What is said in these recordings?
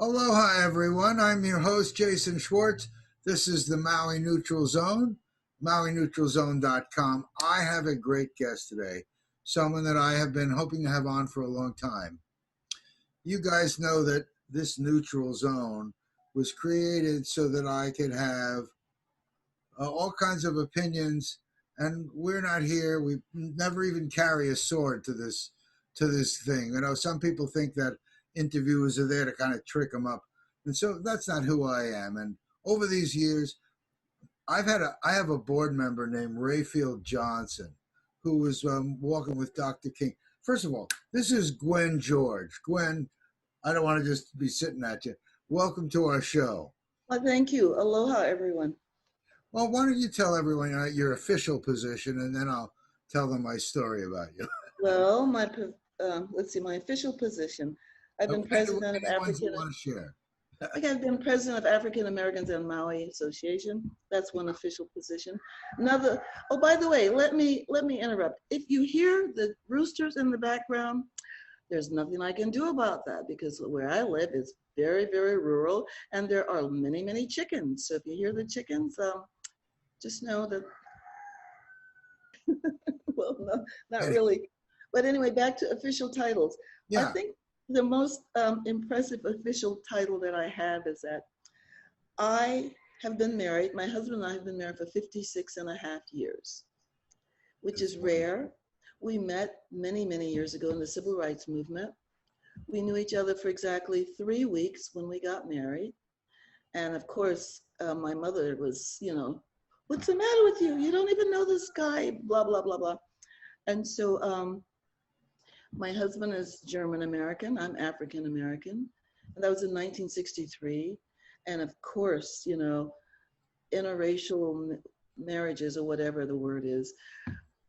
Aloha, everyone. I'm your host, Jason Schwartz. This is the Maui Neutral Zone, MauiNeutralZone.com. I have a great guest today, someone that I have been hoping to have on for a long time. You guys know that this neutral zone was created so that I could have all kinds of opinions, and we're not here. We never even carry a sword to this thing. You know, some people think that interviewers are there to kind of trick them up, and so that's not who I am. And over these years, I have a board member named Rayfield Johnson, who was walking with Dr. King. First of all, this is Gwyn Gorg. Gwyn, I don't want to just be sitting at you. Welcome to our show. Well, thank you. Aloha, everyone. Well, why don't you tell everyone your official position, and then I'll tell them my story about you. Well, let's see, my official position. I've been president of Ones you want to share. I've been president of African Americans in Maui Association. That's one official position. Another. Oh, by the way, let me interrupt. If you hear the roosters in the background, there's nothing I can do about that because where I live is very, very rural, and there are many, many chickens. So if you hear the chickens, just know that. Well, no, not really. But anyway, back to official titles. Yeah. I think the most impressive official title that I have is that I have been married. My husband and I have been married for 56 and a half years, which is rare. We met many, many years ago in the civil rights movement. We knew each other for exactly 3 weeks when we got married. And of course, my mother was, what's the matter with you? You don't even know this guy, blah, blah, blah, blah. And so my husband is German American, I'm African American. And that was in 1963. And of course, interracial marriages, or whatever the word is,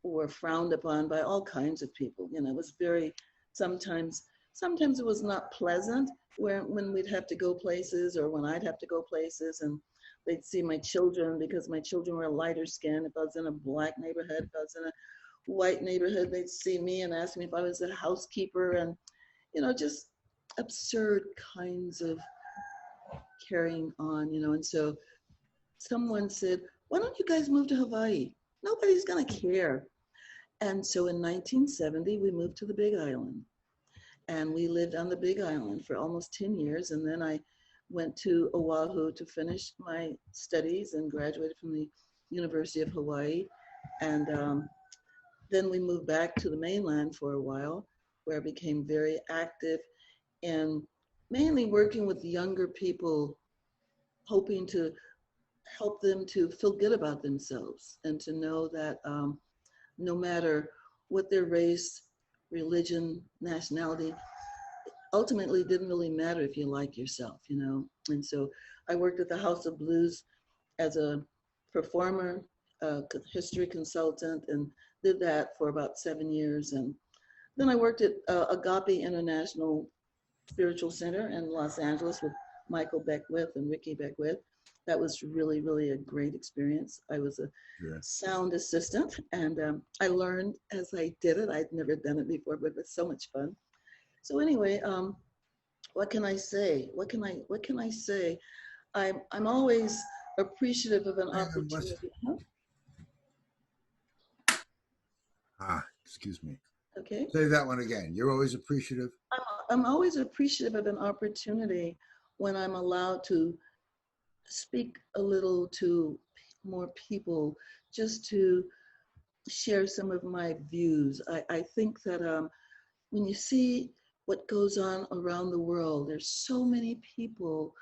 were frowned upon by all kinds of people. It was very, sometimes it was not pleasant when we'd have to go places, or when I'd have to go places, and they'd see my children, because my children were lighter skinned. If I was in a black neighborhood, if I was in a white neighborhood, they'd see me and ask me if I was a housekeeper, and just absurd kinds of carrying on, and so someone said, why don't you guys move to Hawaii? Nobody's gonna care. And so in 1970, we moved to the Big Island, and we lived on the Big Island for almost 10 years. And then I went to Oahu to finish my studies and graduated from the University of Hawaii. And then we moved back to the mainland for a while, where I became very active in mainly working with younger people, hoping to help them to feel good about themselves and to know that no matter what their race, religion, nationality, ultimately didn't really matter if you like yourself, And so I worked at the House of Blues as a performer, history consultant, and did that for about 7 years. And then I worked at Agape International Spiritual Center in Los Angeles with Michael Beckwith and Ricky Beckwith. That was really, really a great experience. I was a sound assistant, and I learned as I did it. I'd never done it before, but it was so much fun. So anyway, what can I say? What can I say? I'm always appreciative of an opportunity. Excuse me. Okay. Say that one again. You're always appreciative? I'm always appreciative of an opportunity when I'm allowed to speak a little to more people, just to share some of my views. I think that when you see what goes on around the world, there's so many people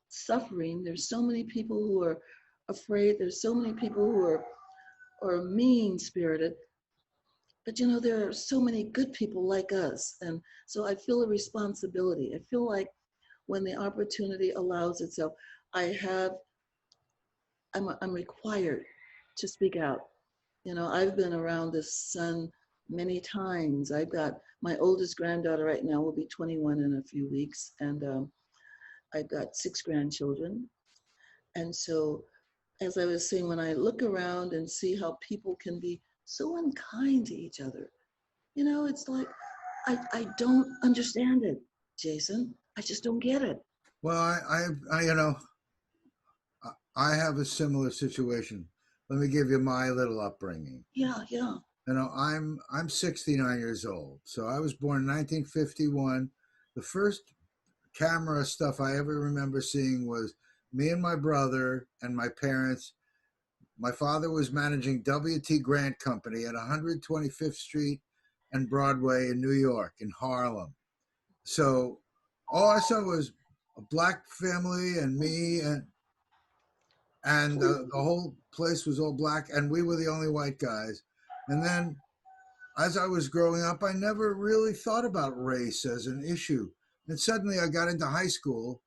suffering. There's so many people who are afraid. There's so many people who are mean-spirited. But there are so many good people like us. And so I feel a responsibility. I feel like when the opportunity allows itself, I'm required to speak out. I've been around the sun many times. I've got my oldest granddaughter right now will be 21 in a few weeks. And I've got 6 grandchildren. And so, as I was saying, when I look around and see how people can be so unkind to each other, it's like, I don't understand it, Jason. I just don't get it. Well, I have a similar situation. Let me give you my little upbringing. Yeah, yeah. I'm 69 years old. So I was born in 1951. The first camera stuff I ever remember seeing was me and my brother and my parents. My father was managing W.T. Grant Company at 125th Street and Broadway in New York, in Harlem. So all I saw was a black family and me, and the whole place was all black, and we were the only white guys. And then as I was growing up, I never really thought about race as an issue. And suddenly I got into high school,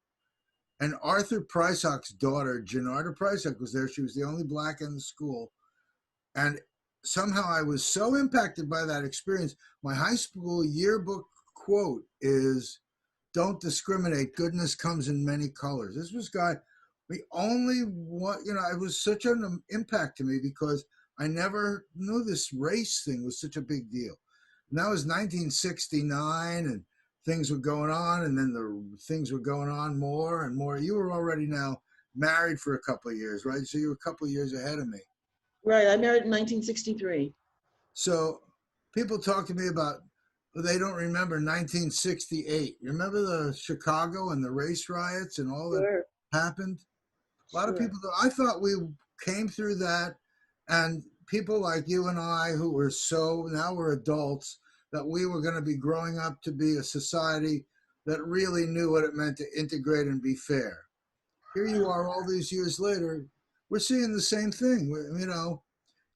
and Arthur Prysock's daughter, Janarda Prysock, was there. She was the only black in the school. And somehow I was so impacted by that experience. My high school yearbook quote is, "Don't discriminate. Goodness comes in many colors." This was guy, the only one, it was such an impact to me because I never knew this race thing was such a big deal. And that was 1969, and things were going on, and then the things were going on more and more. You were already now married for a couple of years, right? So you were a couple of years ahead of me. Right. I married in 1963. So people talk to me about, they don't remember 1968. Remember the Chicago and the race riots and all that Sure, happened? A lot of sure. people, I thought we came through that, and people like you and I who were now we're adults, that we were going to be growing up to be a society that really knew what it meant to integrate and be fair. Here you are all these years later, we're seeing the same thing.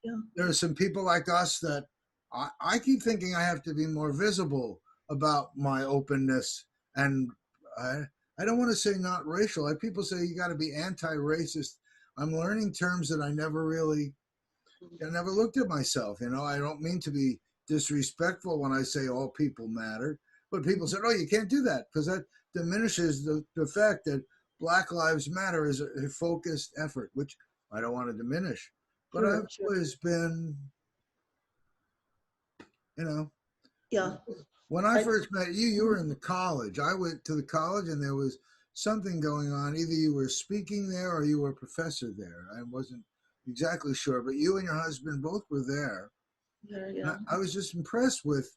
Yeah. There are some people like us that I keep thinking I have to be more visible about my openness. And I, I don't want to say not racial. People say you got to be anti-racist. I'm learning terms that I never looked at myself. I don't mean to be disrespectful when I say all people matter, but people said, "Oh, you can't do that," because that diminishes the fact that Black Lives Matter is a focused effort, which I don't want to diminish. But Sure, I've sure. always been, you know, Yeah. when I I, first met you, you mhm. were in the college. I went to the college and there was something going on. Either you were speaking there or you were a professor there. I wasn't exactly sure, but you and your husband both were there. Yeah, yeah. I was just impressed with,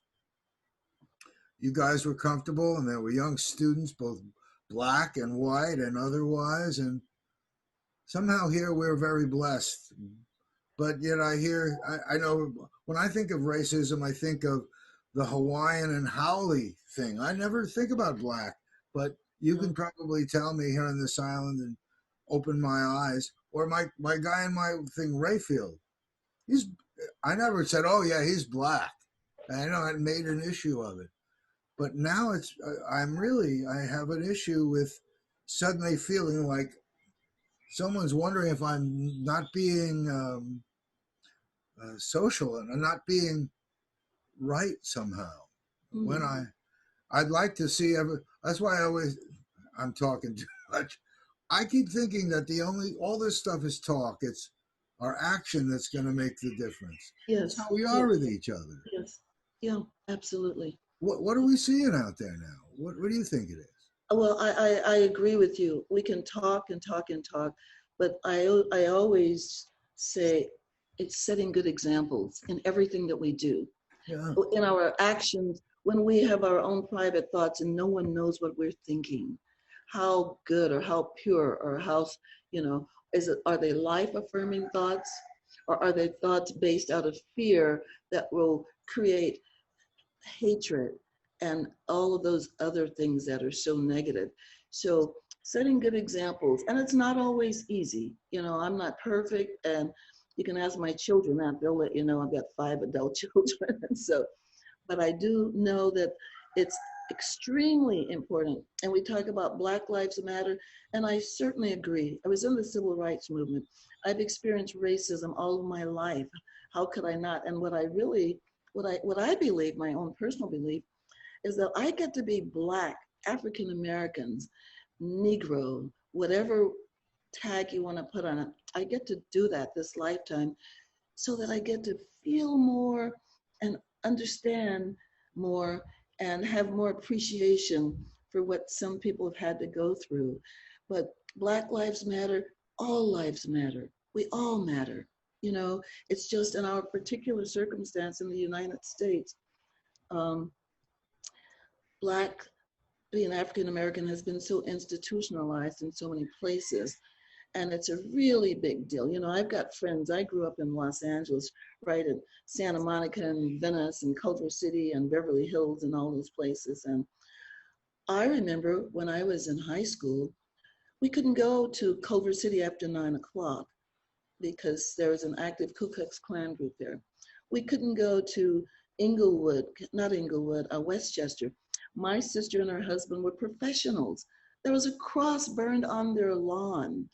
you guys were comfortable, and there were young students, both black and white and otherwise. And somehow here we're very blessed. But yet I know when I think of racism, I think of the Hawaiian and Haole thing. I never think about black, but you Yeah. can probably tell me here on this island and open my eyes. Or my guy in my thing, Rayfield. He's I never said, "Oh yeah, he's black." I know I made an issue of it, but now I have an issue with suddenly feeling like someone's wondering if I'm not being social and not being right somehow. When Mhm. I'd like to see that's why I'm talking too much. I keep thinking that all this stuff is talk. It's our action that's going to make the difference. It's how Yes, we are yes, with each other. yes. Yeah, absolutely. What are we seeing out there now? What do you think it is? Well, I agree with you. We can talk and talk and talk, but I always say it's setting good examples in everything that we do, Yeah, in our actions, when we have our own private thoughts and no one knows what we're thinking, how good or how pure or how, you know, are they life affirming thoughts, or are they thoughts based out of fear that will create hatred and all of those other things that are so negative? So setting good examples, and it's not always easy. I'm not perfect, and you can ask my children that, they'll let you know I've got 5 adult children. And so, but I do know that it's extremely important. And we talk about Black Lives Matter, and I certainly agree. I was in the civil rights movement. I've experienced racism all of my life. How could I not? And what I believe, my own personal belief, is that I get to be Black, African Americans, Negro, whatever tag you want to put on it. I get to do that this lifetime so that I get to feel more and understand more and have more appreciation for what some people have had to go through. But Black lives matter, all lives matter. We all matter. You know, it's just in our particular circumstance in the United States, um, Black, being African American, has been so institutionalized in so many places. And it's a really big deal. You know, I've got friends. I grew up in Los Angeles, right in Santa Monica and Venice and Culver City and Beverly Hills and all those places. And I remember when I was in high school, we couldn't go to Culver City after 9 o'clock because there was an active Ku Klux Klan group there. We couldn't go to Inglewood, not Inglewood, Westchester. My sister and her husband were professionals. There was a cross burned on their lawn.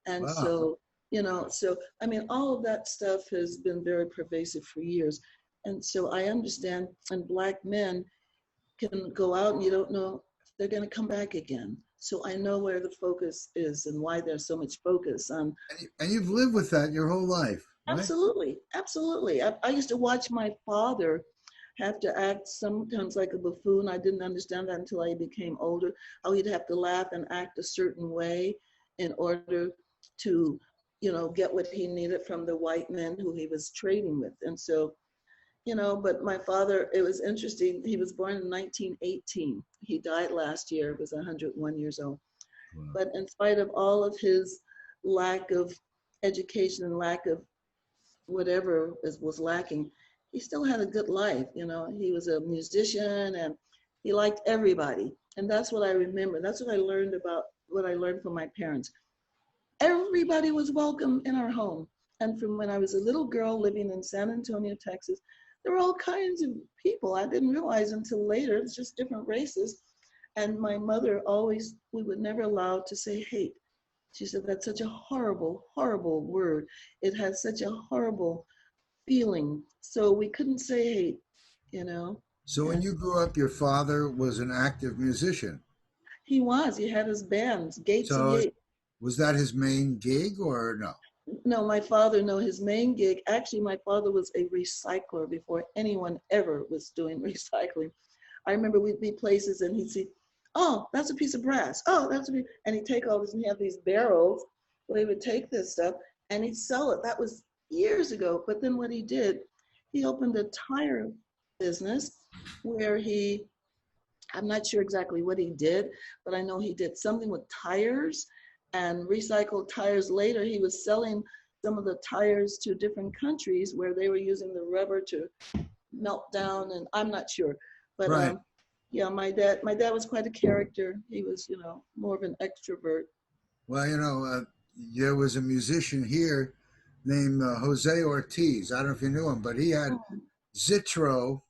And Wow. so, you know, so, I mean, all of that stuff has been very pervasive for years. And so I understand, and Black men can go out and you don't know if they're going to come back again. So I know where the focus is and why there's so much focus on. And you've lived with that your whole life, right? Absolutely, absolutely. I used to watch my father have to act sometimes like a buffoon. I didn't understand that until I became older, how he'd have to laugh and act a certain way in order to, you know, get what he needed from the white men who he was trading with. And so, you know, but my father, it was interesting. He was born in 1918. He died last year, was 101 years old. Wow. But in spite of all of his lack of education and lack of whatever was lacking, he still had a good life. You know, he was a musician and he liked everybody. And that's what I remember. That's what I learned about what I learned from my parents. Everybody was welcome in our home. And from when I was a little girl living in San Antonio, Texas, there were all kinds of people. I didn't realize until later, it's just different races. And my mother always, we would never allow to say hate. She said, that's such a horrible, horrible word. It has such a horrible feeling. So we couldn't say hate, you know. So when you grew up, your father was an active musician. He had his bands, Gates and So Yates. was that his main gig or no? No, my father, no, his main gig, actually my father was a recycler before anyone ever was doing recycling. I remember we'd be places and he'd see, oh, that's a piece of brass. Oh, and he'd take all this and he had these barrels where he would take this stuff and he'd sell it. That was years ago. But then what he did, he opened a tire business where I'm not sure exactly what he did, but I know he did something with tires and recycled tires. Later, he was selling some of the tires to different countries where they were using the rubber to melt down, and I'm not sure. But right. Yeah, my dad was quite a character. He was, you know, more of an extrovert. Well, you know, there was a musician here named Jose Ortiz. I don't know if you knew him, but he had Zitro,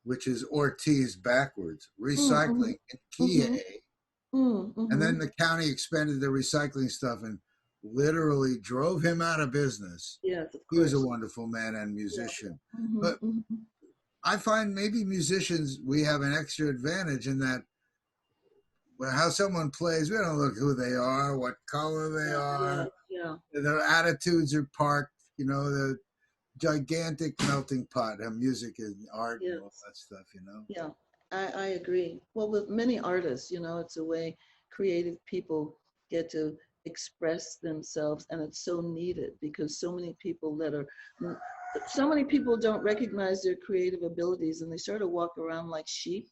which is Ortiz backwards, recycling in Kihei. And then the county expended the recycling stuff and literally drove him out of business. Yes, of course. He was a wonderful man and musician. But I find maybe musicians, we have an extra advantage in that how someone plays, we don't look who they are, what color they are. Yeah. Their attitudes are parked, you know, the gigantic melting pot of music and art and all that stuff, you know? Yeah, I agree. Well, with many artists, you know, it's a way creative people get to express themselves, and it's so needed because so many people don't recognize their creative abilities and they sort of walk around like sheep.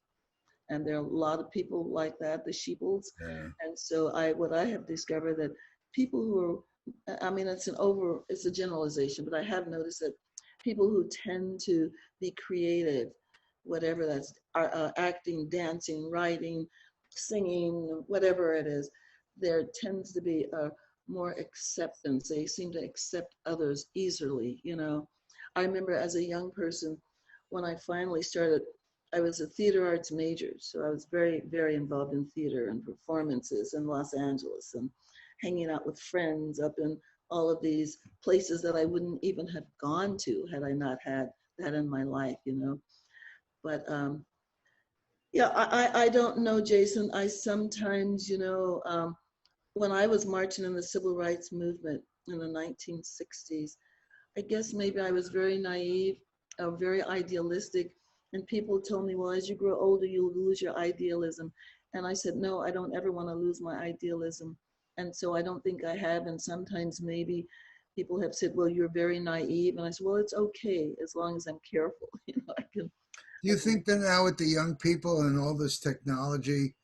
And there are a lot of people like that, the sheeples. Yeah. And so what I have discovered that people who are, I mean, it's a generalization, but I have noticed that people who tend to be creative, whatever that's acting, dancing, writing, singing, whatever it is, there tends to be a more acceptance. They seem to accept others easily, you know. I remember as a young person, when I finally started, I was a theater arts major, so I was very, very involved in theater and performances in Los Angeles and hanging out with friends up in all of these places that I wouldn't even have gone to had I not had that in my life, you know. But yeah, I don't know, Jason. I sometimes, you know, when I was marching in the civil rights movement in the 1960s, I guess maybe I was very naive, very idealistic. And people told me, well, as you grow older, you'll lose your idealism. And I said, no, I don't ever want to lose my idealism. And so I don't think I have. And sometimes maybe people have said, well, you're very naive. And I said, well, it's okay as long as I'm careful. I can. Do you think that now with the young people and all this technology,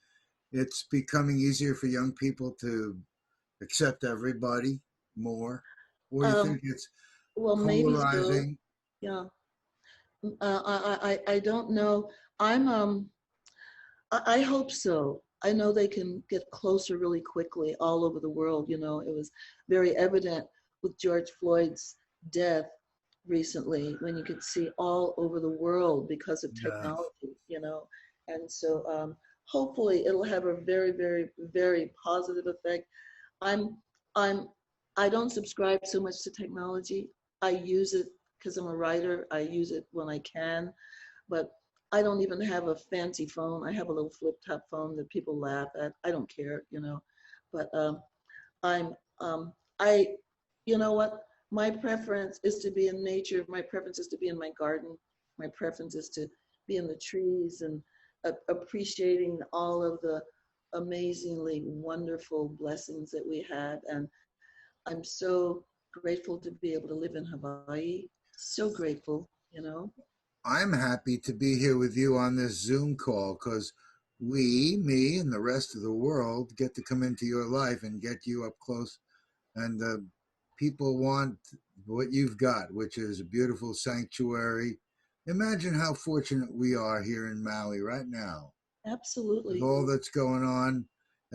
it's becoming easier for young people to accept everybody more? Or you think it's Well, maybe so. polarizing? Yeah. I don't know. I hope so. I know they can get closer really quickly all over the world. It was very evident with George Floyd's death recently when you could see all over the world because of Yeah. technology. And so hopefully it'll have a very, very, very positive effect. I'm, I'm, I don't subscribe so much to technology. I use it because I'm a writer. I use it when I can, but I don't even have a fancy phone. I have a little flip top phone that people laugh at. I don't care. But I'm, I, you know what? My preference is to be in nature. My preference is to be in my garden. My preference is to be in the trees and appreciating all of the amazingly wonderful blessings that we had. And I'm so grateful to be able to live in Hawaii. So grateful. I'm happy to be here with you on this Zoom call because me, and the rest of the world get to come into your life and get you up close. And people want what you've got, which is a beautiful sanctuary. Imagine how fortunate we are here in Maui right now with Absolutely. all that's going on.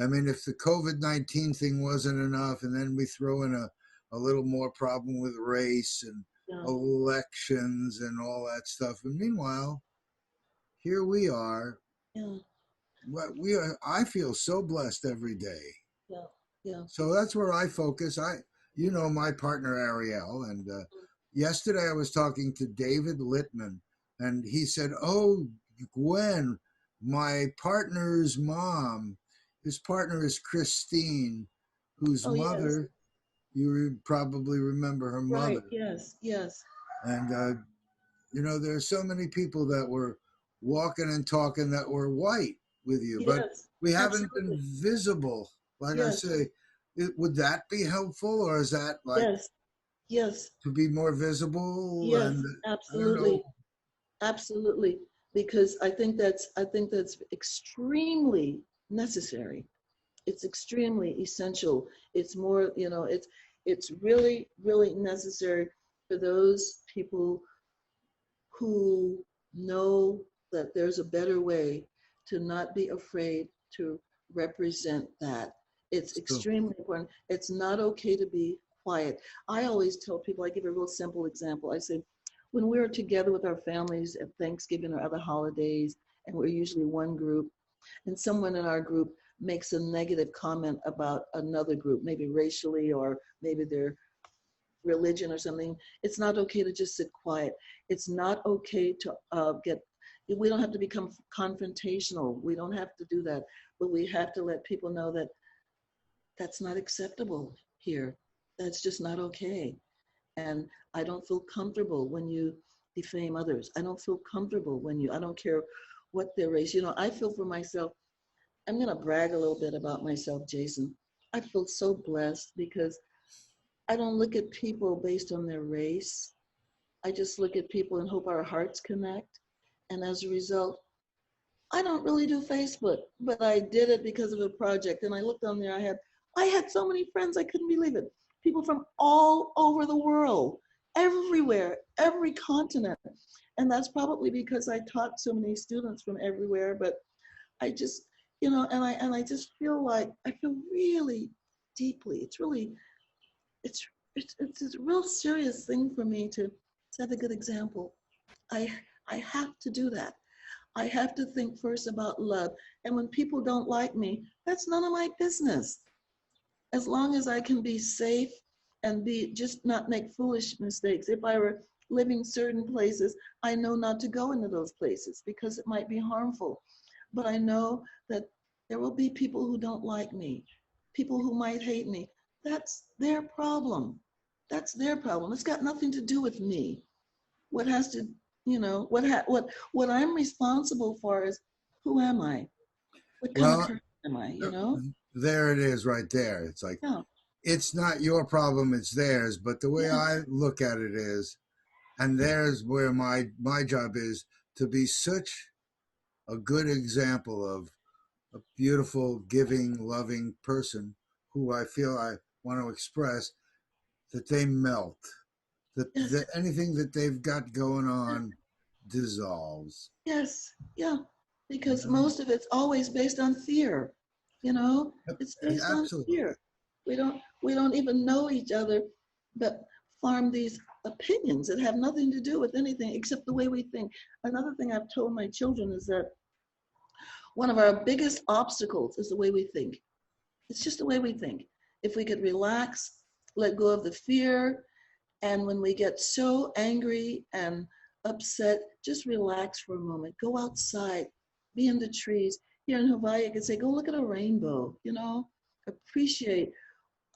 I mean, if the COVID-19 thing wasn't enough, and then we throw in a little more problem with race and Yeah. elections and all that stuff. And meanwhile, here we are. Yeah. What we are, I feel so blessed every day. Yeah. Yeah. So that's where I focus. My partner Ariel, and yesterday I was talking to David Littman, and he said, "Oh, Gwen, my partner's mom. His partner is Christine, whose Oh, yes. mother you probably remember her Right. mother." Yes. Yes. And there's so many people that were walking and talking that were white with you, but Yes. we haven't been Absolutely. visible. Like I Yes. say, would that be helpful, or is that like Yes. Yes. to be more visible? And Yes. I don't know. Absolutely. Absolutely. Because I think that's extremely necessary. It's extremely essential. It's more, it's really, really necessary for those people who know that there's a better way to not be afraid to represent that. It's So extremely important. It's not okay to be quiet. I always tell people, I give a real simple example. I say, when we're together with our families at Thanksgiving or other holidays, and we're usually one group, and someone in our group makes a negative comment about another group, maybe racially or maybe their religion or something, it's not okay to just sit quiet. It's not okay to we don't have to become confrontational. We don't have to do that, but we have to let people know that that's not acceptable here. That's just not okay. And I don't feel comfortable when you defame others. I don't feel comfortable I don't care what their race. I feel for myself. I'm going to brag a little bit about myself, Jason. I feel so blessed because I don't look at people based on their race. I just look at people and hope our hearts connect. And as a result, I don't really do Facebook, but I did it because of a project. And I looked on there, I had so many friends, I couldn't believe it. People from all over the world, everywhere, every continent. And that's probably because I taught so many students from everywhere, but I just, and I just feel like I feel really deeply. It's it's a real serious thing for me to set a good example. I I have to do that. I have to think first about love. And when people don't like me, that's none of my business. As long as I can be safe and be just not make foolish mistakes. If I were living certain places, I know not to go into those places because it might be harmful. But I know that there will be people who don't like me, people who might hate me. That's their problem. That's their problem. It's got nothing to do with me. What has to, what I'm responsible for is, who am I? What kind of Well, person am I, uh, you know? there it is right there. It's like, Yeah, it's not your problem, it's theirs. But the way yes, I look at it is, and there's where my job is to be such a good example of a beautiful, giving, loving person who I feel I want to express that they melt, that yes, anything that they've got going on dissolves. yes, yeah. You Because know? most of it's always based on fear, you know? Yep, It's based on absolutely. fear. We don't even know each other, but form these opinions that have nothing to do with anything except the way we think. Another thing I've told my children is that one of our biggest obstacles is the way we think. It's just the way we think. If we could relax, let go of the fear, and when we get so angry and upset, just relax for a moment. Go outside, be in the trees. Here in Hawaii, I could say, go look at a rainbow, you know, appreciate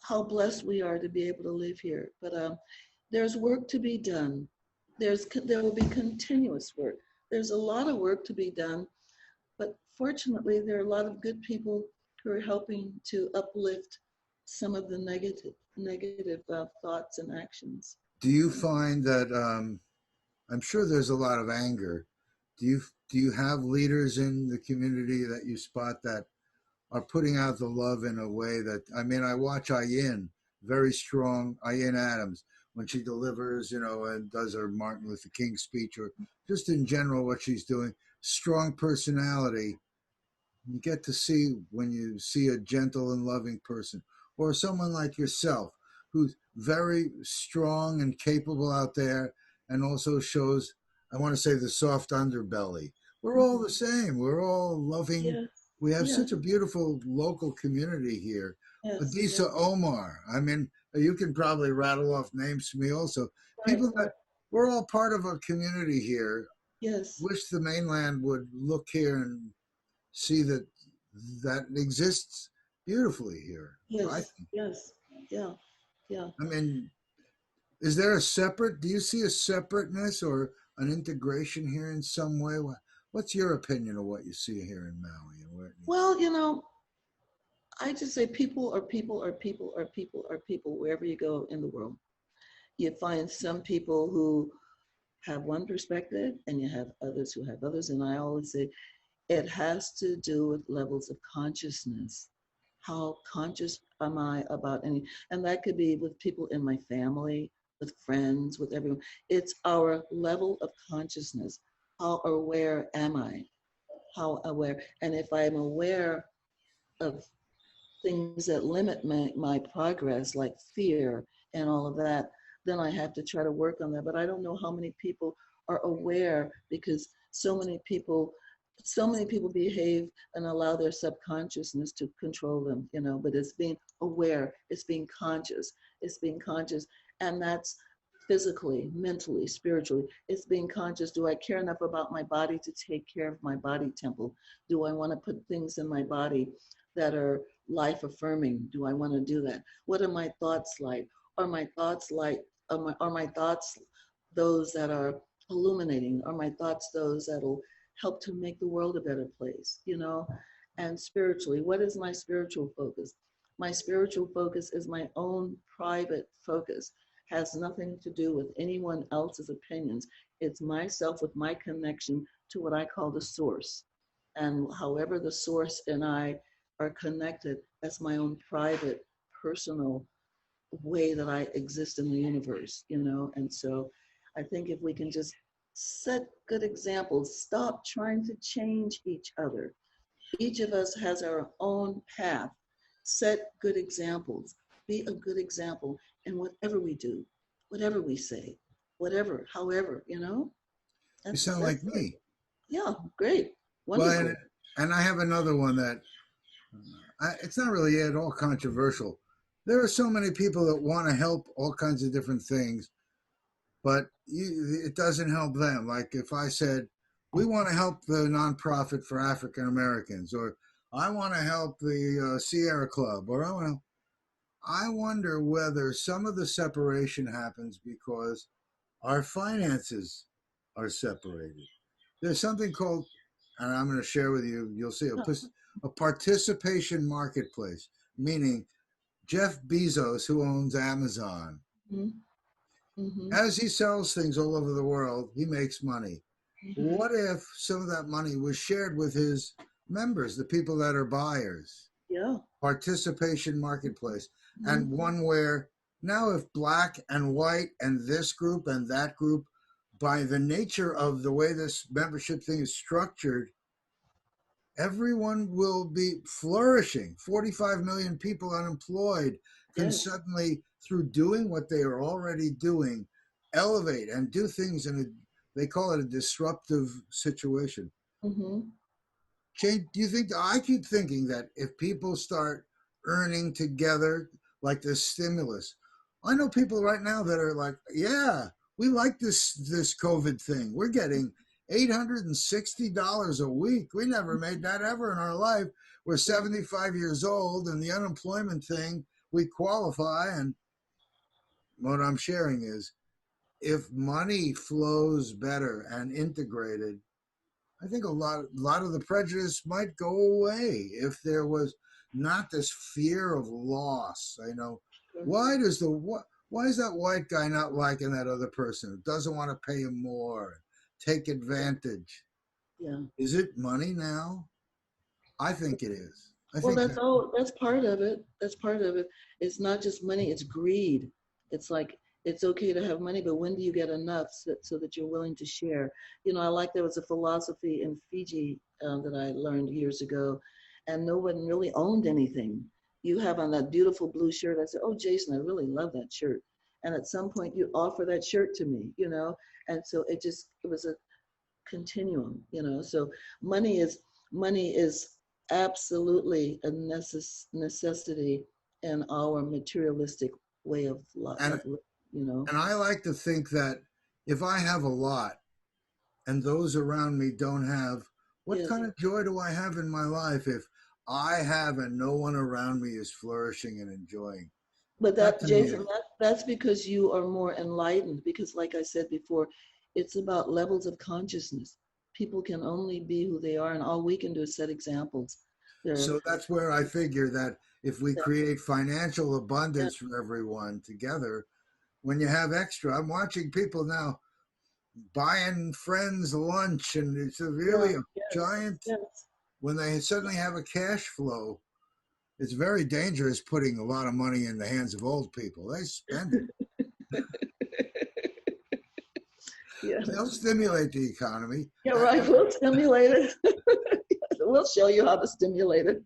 how blessed we are to be able to live here. But there's work to be done. There will be continuous work. There's a lot of work to be done, but fortunately, there are a lot of good people who are helping to uplift some of the negative thoughts and actions. Do you find that I'm sure there's a lot of anger? Do you have leaders in the community that you spot that are putting out the love in a way that, I mean, I watch Ayin, very strong, Ayin Adams, when she delivers, and does her Martin Luther King speech, or just in general what she's doing, strong personality. You get to see when you see a gentle and loving person, or someone like yourself who's very strong and capable out there, and also shows, I want to say, the soft underbelly. We're all the Mhm. same. We're all loving. Yes, We have yes, such a beautiful local community here. yes, Adisa yes, Omar, I mean, you can probably rattle off names to me also. right, People that, right, we're all part of a community here. yes, Wish the mainland would look here and see that exists beautifully here. I yes, yes, yeah, yeah. I mean, is there a separate? Do you see a separateness or an integration here in some way? What's your opinion of what you see here in Maui and where it needs? Well, I just say people are people are people are people are people wherever you go in the world. You find some people who have one perspective and you have others who have others. And I always say it has to do with levels of consciousness. How conscious am I about any, and that could be with people in my family, with friends, with everyone. It's our level of consciousness. How aware am I? How aware? And if I'm aware of things that limit my progress, like fear and all of that, then I have to try to work on that. But I don't know how many people are aware because so many people behave and allow their subconsciousness to control them, but it's being aware, it's being conscious, and that's physically, mentally, spiritually. It's being conscious. Do I care enough about my body to take care of my body temple? Do I want to put things in my body that are life affirming? Do I want to do that? What are my thoughts like? Are my thoughts like, are my thoughts those that are illuminating? Are my thoughts those that'll help to make the world a better place, And spiritually, what is my spiritual focus? My spiritual focus is my own private focus, has nothing to do with anyone else's opinions. It's myself with my connection to what I call the source. And however the source and I are connected, that's my own private, personal way that I exist in the universe. And so I think if we can just set good examples, stop trying to change each other. Each of us has our own path. Set good examples. Be a good example in whatever we do, whatever we say, whatever, however. You That's sound that's like me. yeah, great, Well, and, wonderful. and I have another one that it's not really at all controversial. There are so many people that want to help all kinds of different things, but it doesn't help them. Like if I said, we want to help the nonprofit for African Americans, or I want to help the Sierra Club, or I wonder whether some of the separation happens because our finances are separated. There's something called, and I'm going to share with you, you'll see, Yeah, a participation marketplace, meaning Jeff Bezos, who owns Amazon, Mm-hmm. as he sells things all over the world, he makes money. Mm-hmm. What if some of that money was shared with his members, the people that are buyers? Yeah. Participation marketplace. And Mm-hmm. one where now, if black and white and this group and that group, by the nature of the way this membership thing is structured, everyone will be flourishing. 45 million people unemployed can Yes. suddenly, through doing what they are already doing, elevate and do things in a, they call it a disruptive situation. Mm-hmm. Jane, do you think, I keep thinking that if people start earning together, like this stimulus, I know people right now that are like, yeah, we like this COVID thing. We're getting $860 a week. We never made that ever in our life. We're 75 years old, and the unemployment thing, we qualify. And what I'm sharing is, if money flows better and integrated, I think a lot of the prejudice might go away if there was not this fear of loss. I know, Sure. why is that white guy not liking that other person? Doesn't want to pay him more, take advantage. Yeah. Is it money now? I think it is. I Well, think that's that. all. That's part of it. That's part of it. It's not just money. It's greed. It's like it's okay to have money, but when do you get enough so that you're willing to share? You know, I like there was a philosophy in Fiji that I learned years ago, and no one really owned anything. You have on that beautiful blue shirt. I said, "Oh, Jason, I really love that shirt." And at some point, you offer that shirt to me. You know, and so it was a continuum. You know, so money is money is absolutely a necessity in our materialistic way of life, and you know. and I like to think that if I have a lot and those around me don't have, what Yes. kind of joy do I have in my life if I have and no one around me is flourishing and enjoying? But That that, to me Jason, is, that's because you are more enlightened. Because, like I said before, it's about levels of consciousness. People can only be who they are, and all we can do is set examples. There, so that's where I figure that if we that, create financial yeah, abundance for everyone together, when you have extra, I'm watching people now buying friends lunch, and it's yeah, really a yes, giant, yes. when they suddenly have a cash flow. It's very dangerous putting a lot of money in the hands of old people. They spend it. Yeah, They'll stimulate the economy. yeah, right. We'll stimulate it. We'll show you how to stimulate it.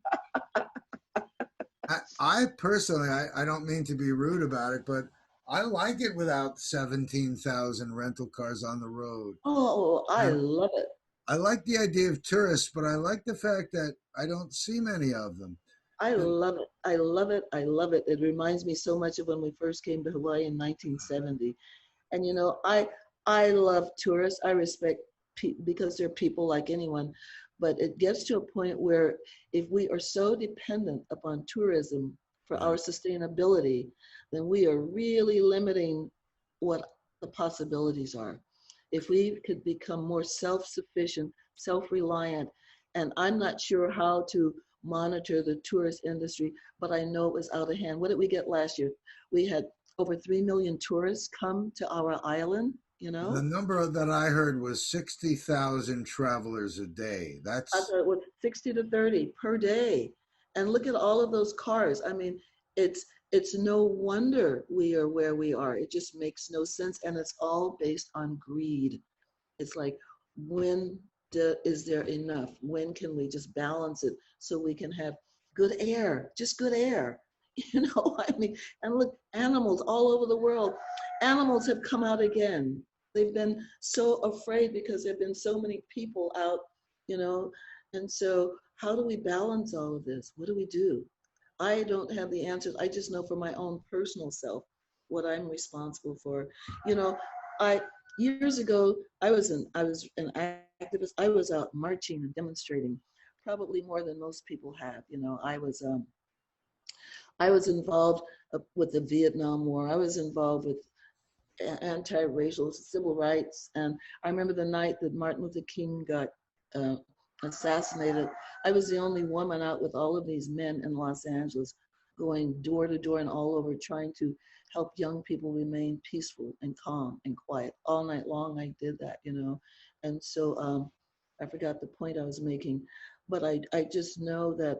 I personally, I don't mean to be rude about it, but I like it without 17,000 rental cars on the road. Oh, I And love it. I like the idea of tourists, but I like the fact that I don't see many of them. I And love it. I love it. I love it. It reminds me so much of when we first came to Hawaii in 1970. And you know, I love tourists. I respect because they're people like anyone. But it gets to a point where if we are so dependent upon tourism for our right, sustainability, then we are really limiting what the possibilities are. If we could become more self-sufficient, self-reliant, and I'm not sure how to monitor the tourist industry, but I know it was out of hand. What did we get last year? We had over 3 million tourists come to our island, you the know? number that I heard was 60,000 travelers a day. I That's thought it was 60 to 30 per day. And look at all of those cars. I mean, it's it's no wonder we are where we are. It just makes no sense. And it's all based on greed. It's like, when is there enough? When can we just balance it so we can have good air, just good air? You know, I mean, and look, animals all over the world, animals have come out again. They've been so afraid because there have been so many people out, you know, and so how do we balance all of this? What do we do? I don't have the answers. I just know for my own personal self what I'm responsible for. You know, I years ago I was an activist. I was out marching and demonstrating, probably more than most people have. You know, I was involved with the Vietnam War. I was involved with anti-racial civil rights, and I remember the night that Martin Luther King got uh, assassinated. I was the only woman out with all of these men in Los Angeles, going door to door and all over, trying to help young people remain peaceful and calm and quiet. All night long, I did that, you know. And so I forgot the point I was making, but I just know that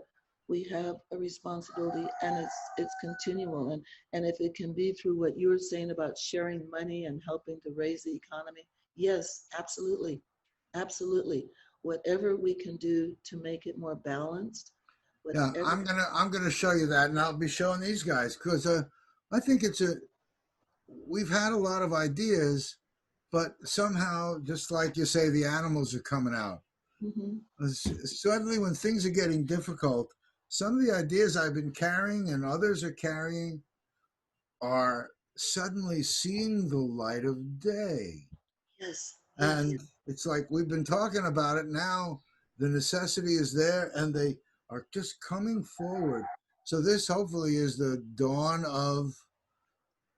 we have a responsibility, and it's continual. And if it can be through what you were saying about sharing money and helping to raise the economy, yes, absolutely, absolutely. Whatever we can do to make it more balanced, Yeah, whatever. I'm gonna show you that, and I'll be showing these guys because I think it's a we've had a lot of ideas, but somehow, just like you say, the animals are coming out. Mhm. Suddenly, when things are getting difficult, some of the ideas I've been carrying and others are carrying are suddenly seeing the light of day. Yes, yes, And it's like we've been talking about it now. The necessity is there, and they are just coming forward. So this hopefully is the dawn of,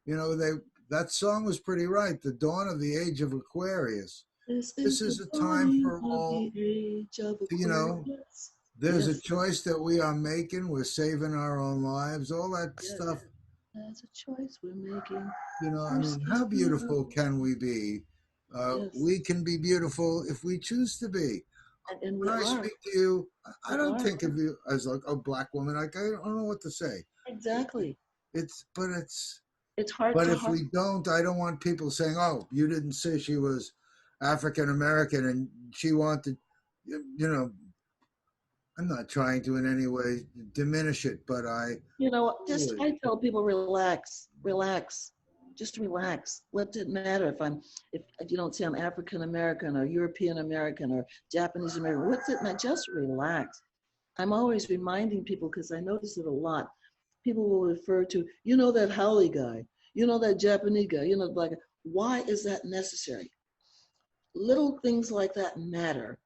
they that song was pretty right. The dawn of the age of Aquarius. this This is the is a time dawning for of the all. age of You know, Aquarius. there's a Yes, choice that we are making. We're saving our own lives. All that yes. stuff. That's a choice we're making. I We're mean, how saving our beautiful can we be? yes, We can be beautiful if we choose to be. and we When I are. speak to you, I We don't are. think of you as like a black woman. Like I don't know what to say. Exactly. It's but it's It's heart but to if heart. we don't, I don't want people saying, "Oh, you didn't say she was African American and she wanted," you know. I'm not trying to in any way diminish it, but I You know, just really, I tell people relax, relax, just relax. What does it matter if you don't say I'm African American or European American or Japanese American? What's it matter? Just relax. I'm always reminding people because I notice it a lot. People will refer to, you know, that Haole guy, you know, that Japanese guy, you know, the black guy. Why is that necessary? Little things like that matter.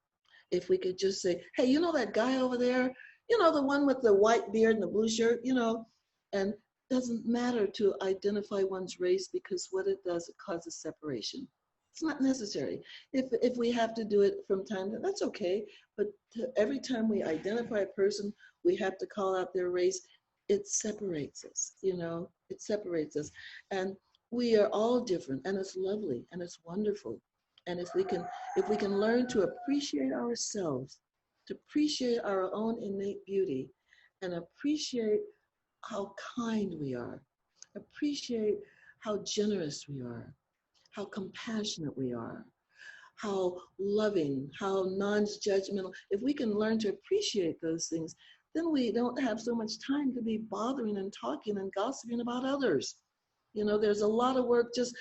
If we could just say, hey, you know that guy over there, you know, the one with the white beard and the blue shirt, you know, and doesn't matter to identify one's race because what it does, it causes separation. It's not necessary. If we have to do it from time to, that's okay. But every time we identify a person, we have to call out their race. It separates us, you know, it separates us. And we are all different, and it's lovely and it's wonderful. And if we can learn to appreciate ourselves, to appreciate our own innate beauty, and appreciate how kind we are, appreciate how generous we are, how compassionate we are, how loving, how non-judgmental. If we can learn to appreciate those things, then we don't have so much time to be bothering and talking and gossiping about others. You know, there's a lot of work. Just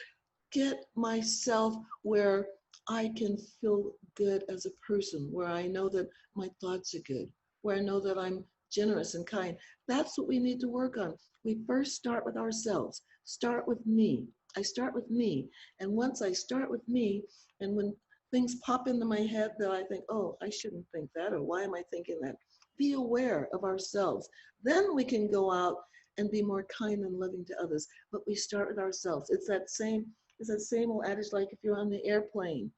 get myself where I can feel good as a person, where I know that my thoughts are good, where I know that I'm generous and kind. That's what we need to work on. We first start with ourselves. Start with me. I start with me. And once I start with me, and when things pop into my head that I think, oh, I shouldn't think that, or why am I thinking that? Be aware of ourselves. Then we can go out and be more kind and loving to others. But we start with ourselves. It's that same old adage, like if you're on the airplane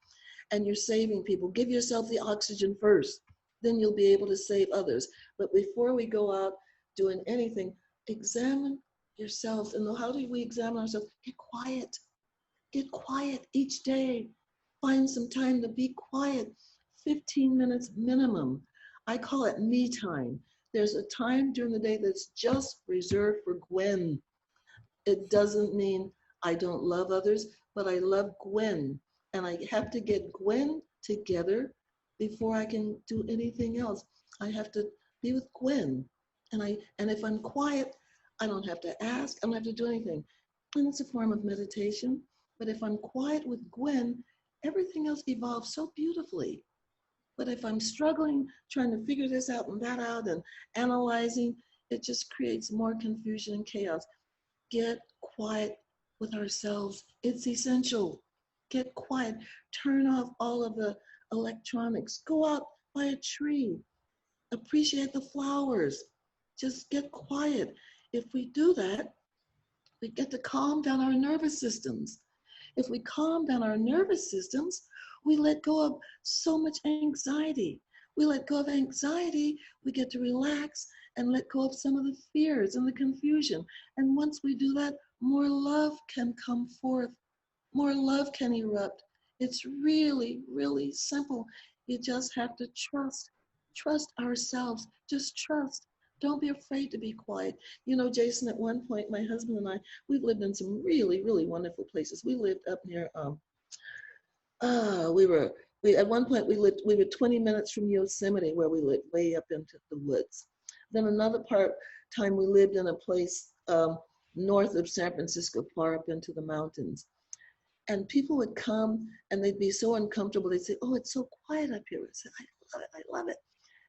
and you're saving people, give yourself the oxygen first. Then you'll be able to save others. But before we go out doing anything, examine yourself. And how do we examine ourselves? Get quiet. Get quiet each day. Find some time to be quiet. 15 minutes minimum. I call it me time. There's a time during the day that's just reserved for Gwyn. It doesn't mean I don't love others, but I love Gwyn. And I have to get Gwyn together before I can do anything else. I have to be with Gwyn. And if I'm quiet, I don't have to ask, I don't have to do anything. And it's a form of meditation. But if I'm quiet with Gwyn, everything else evolves so beautifully. But if I'm struggling, trying to figure this out and that out and analyzing, it just creates more confusion and chaos. Get quiet with ourselves. It's essential. Get quiet. Turn off all of the electronics. Go out by a tree. Appreciate the flowers. Just get quiet. If we do that, we get to calm down our nervous systems. If we calm down our nervous systems, we let go of so much anxiety. we let go of anxiety, we get to relax and let go of some of the fears and the confusion. And once we do that, more love can come forth, more love can erupt. It's really, really simple. You just have to trust ourselves. Just trust. Don't be afraid to be quiet. You know, Jason, at one point, my husband and I, we've lived in some really, really wonderful places. We lived up near, at one point we were 20 minutes from Yosemite where we lived, way up into the woods. Then another time we lived in a place north of San Francisco, far up into the mountains. And people would come and they'd be so uncomfortable. They'd say, "Oh, it's so quiet up here." I said, "I love it, I love it."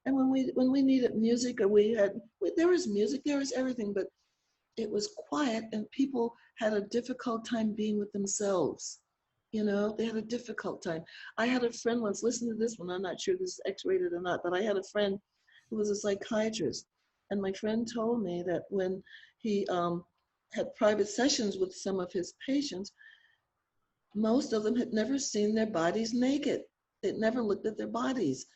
And when we needed music, or there was music, there was everything, but it was quiet, and people had a difficult time being with themselves. You know, they had a difficult time. I had a friend once, listen to this one, I'm not sure this is X-rated or not, but I had a friend who was a psychiatrist. And my friend told me that when he had private sessions with some of his patients, most of them had never seen their bodies naked. They'd never looked at their bodies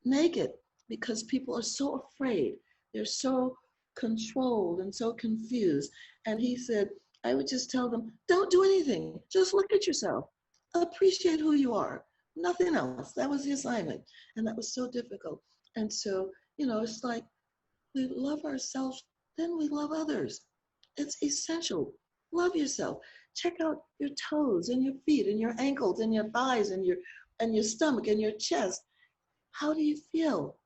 naked because people are so afraid. They're so controlled and so confused. And he said, I would just tell them, don't do anything. Just look at yourself. Appreciate who you are. Nothing else. That was the assignment. And that was so difficult. And so, you know, it's like we love ourselves, then we love others. It's essential. Love yourself. Check out your toes and your feet and your ankles and your thighs and your stomach and your chest. How do you feel?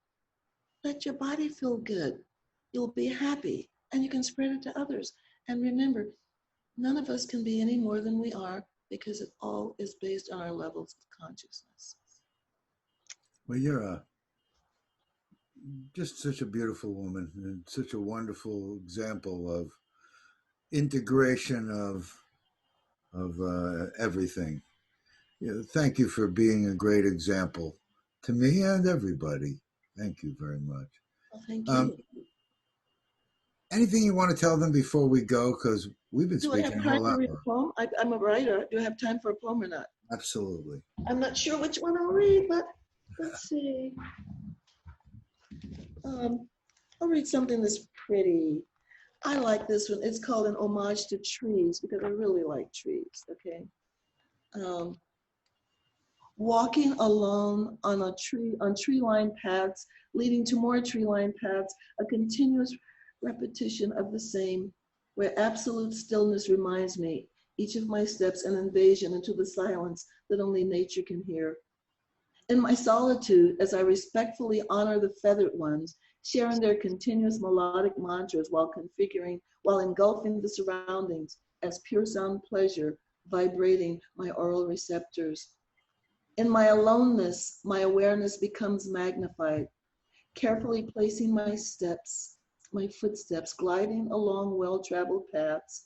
Let your body feel good. You'll be happy and you can spread it to others. And remember, none of us can be any more than we are because it all is based on our levels of consciousness. Well, you're just such a beautiful woman and such a wonderful example of integration of everything. You know, thank you for being a great example to me and everybody. Thank you very much. Well, thank you. Anything you want to tell them before we go? Because we've been speaking a whole lot. Do I have time to read a poem? I'm a writer. Do I have time for a poem or not? Absolutely. I'm not sure which one I'll read, but let's see. I'll read something that's pretty. I like this one. It's called An Homage to Trees because I really like trees, okay? Walking alone on tree-lined paths, leading to more tree-lined paths, a continuous repetition of the same, where absolute stillness reminds me, each of my steps an invasion into the silence that only nature can hear. In my solitude, as I respectfully honor the feathered ones, sharing their continuous melodic mantras while engulfing the surroundings as pure sound pleasure, vibrating my aural receptors. In my aloneness, my awareness becomes magnified, carefully placing my footsteps, gliding along well-traveled paths,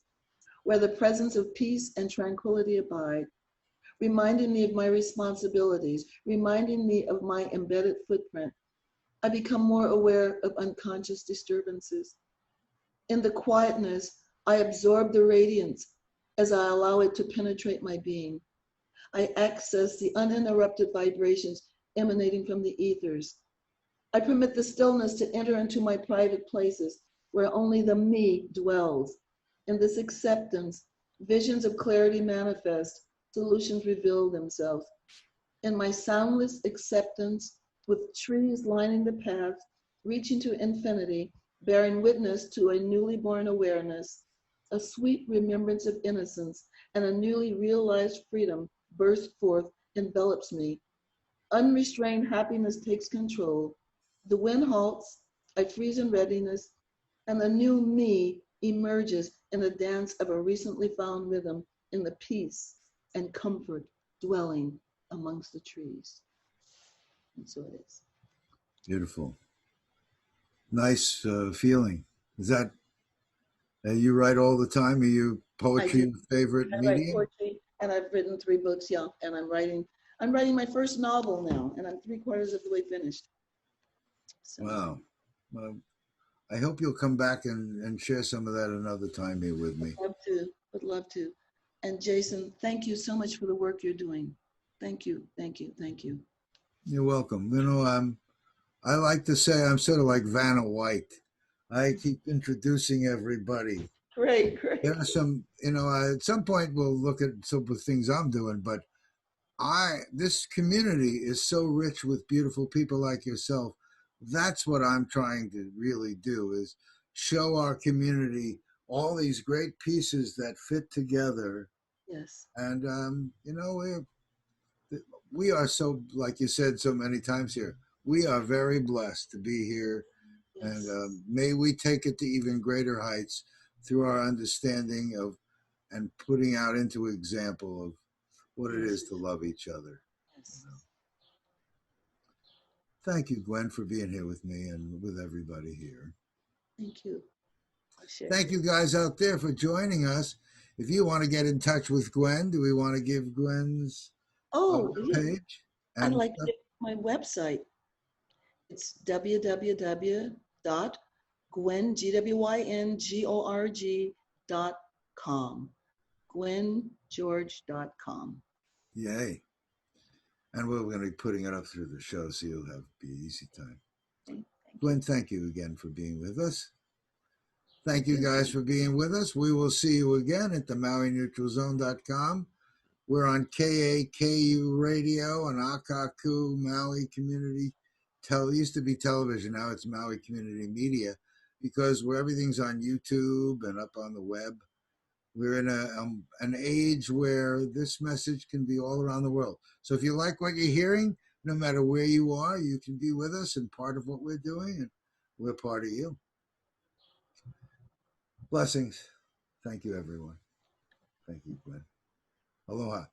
where the presence of peace and tranquility abide, reminding me of my responsibilities, reminding me of my embedded footprint. I become more aware of unconscious disturbances. In the quietness, I absorb the radiance as I allow it to penetrate my being. I access the uninterrupted vibrations emanating from the ethers. I permit the stillness to enter into my private places where only the me dwells. In this acceptance, visions of clarity manifest, solutions reveal themselves. In my soundless acceptance, with trees lining the path, reaching to infinity, bearing witness to a newly born awareness, a sweet remembrance of innocence, and a newly realized freedom bursts forth, envelops me. Unrestrained happiness takes control. The wind halts, I freeze in readiness, and the new me emerges in a dance of a recently found rhythm in the peace and comfort dwelling amongst the trees. And so it is. Beautiful. Nice feeling. Is that you write all the time? Are you poetry your favorite medium? I write poetry, and I've written 3 books, yeah, and I'm writing my first novel now, and I'm 3/4 of the way finished. So. Wow. Well, I hope you'll come back and share some of that another time here with me. Would love to. And Jason, thank you so much for the work you're doing. Thank you, thank you, thank you. You're welcome. You know, I like to say I'm sort of like Vanna White. I keep introducing everybody. Great, There great. are some, at some point we'll look at some of the things I'm doing, but this community is so rich with beautiful people like yourself. That's what I'm trying to really do is show our community all these great pieces that fit together. Yes, And, we are so, like you said so many times here, we are very blessed to be here. And yes, may we take it to even greater heights through our understanding of and putting out into example of what it is yes, to love each other. You yes. know. Thank you, Gwen, for being here with me and with everybody here. Thank you. I share. Thank you guys out there for joining us. If you want to get in touch with Gwen, do we want to give Gwen's Oh, yeah. page I'd and like to stuff? give my website. It's www.gwyn, GWYNGORG.com. GwynGorg.com. Yay. And we're going to be putting it up through the show so you'll have be easy time. Thank you. Gwen, thank you again for being with us. Thank Thank you you. guys for being with us. We will see you again at the MauiNeutralZone.com. We're on KAKU Radio and Akaku Maui Community. Used to be television, now it's Maui Community Media, because where everything's on YouTube and up on the web. We're in an age where this message can be all around the world. So if you like what you're hearing, no matter where you are, you can be with us and part of what we're doing, and we're part of you. Blessings. Thank you, everyone. Thank you, Gwen. Aloha.